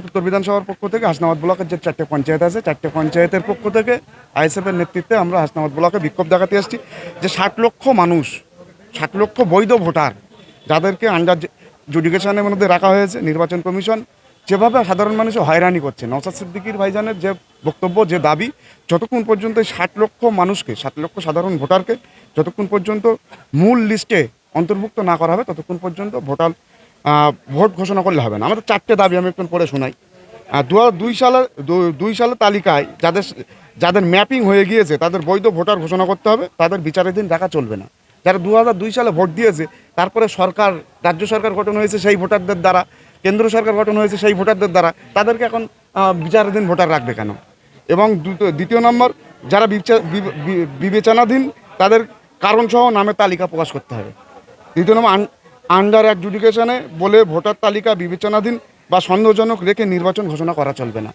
উত্তর বিধানসভার পক্ষ থেকে হাসনাবাদ ব্লকের যে 4টে পঞ্চায়েত আছে 4টে পঞ্চায়েতের পক্ষ থেকে আইএসএফের নেতৃত্বে আমরা হাসনাবাদ ব্লকে বিক্ষোভ দেখাতে এসেছি যে 60 লক্ষ মানুষ 60 লক্ষ বৈধ ভোটার যাদেরকে আন্ডার জুডিকেশনের মধ্যে রাখা হয়েছে নির্বাচন কমিশন যেভাবে সাধারণ মানুষ হয়রানি করছে নওশাদ সিদ্দিকীর ভাইজানের যে বক্তব্য যে দাবি যতক্ষণ পর্যন্ত 60 লক্ষ মানুষকে 60 লক্ষ সাধারণ ভোটারকে যতক্ষণ পর্যন্ত মূল লিস্টে অন্তর্ভুক্ত না করা হবে ততক্ষণ পর্যন্ত ভোট ঘোষণা করলে হবে না। আমাদের 4টে দাবি আমি একটু পড়ে শোনাই। 2002 সালের তালিকায় যাদের ম্যাপিং হয়ে গিয়েছে তাদের বৈধ ভোটার ঘোষণা করতে হবে, তাদের বিচারাধীন রাখা চলবে না। যারা 2002 সালে ভোট দিয়েছে তারপরে রাজ্য সরকার গঠন হয়েছে সেই ভোটারদের দ্বারা, কেন্দ্র সরকার গঠন হয়েছে সেই ভোটারদের দ্বারা, তাদেরকে এখন বিচারাধীন ভোটার রাখবে কেন? এবং দ্বিতীয় নম্বর, যারা বিবেচনাধীন তাদের কারণসহ নামের তালিকা প্রকাশ করতে হবে। দ্বিতীয় নম্বর, আন্ডার অ্যাডজুডিকেশনে বলে ভোটার তালিকা বিবেচনাধীন বা সন্দেহজনক রেখে নির্বাচন ঘোষণা করা চলবে না।